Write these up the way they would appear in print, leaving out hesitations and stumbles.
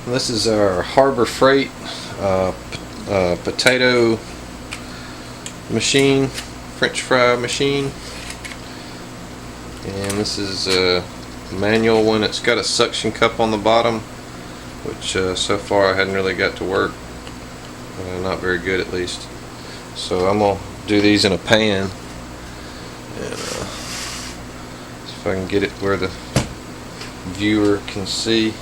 This is our Harbor Freight potato machine, French fry machine, and this is a manual one. It's got a suction cup on the bottom, which so far I hadn't really got to work, not very good at least. So I'm gonna do these in a pan, and see if I can get it where the viewer can see.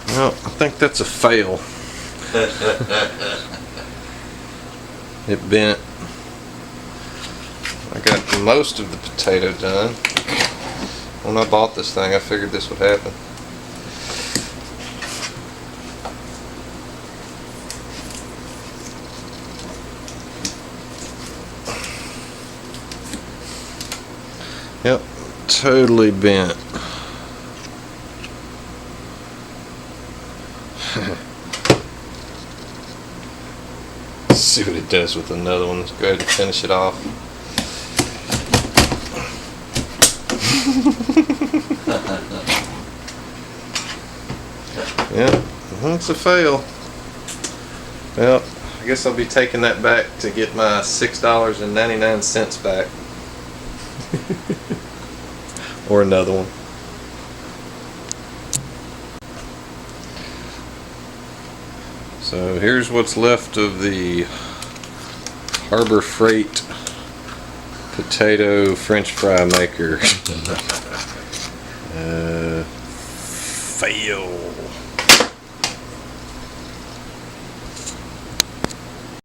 Well, I think that's a fail. It bent. I got most of the potato done. When I bought this thing, I figured this would happen. Yep, totally bent. Let's see what it does with another one. Let's go ahead and finish it off. Yeah, it's a fail. Well, I guess I'll be taking that back to get my $6.99 back. Or another one. So here's what's left of the Harbor Freight potato French fry maker. Fail.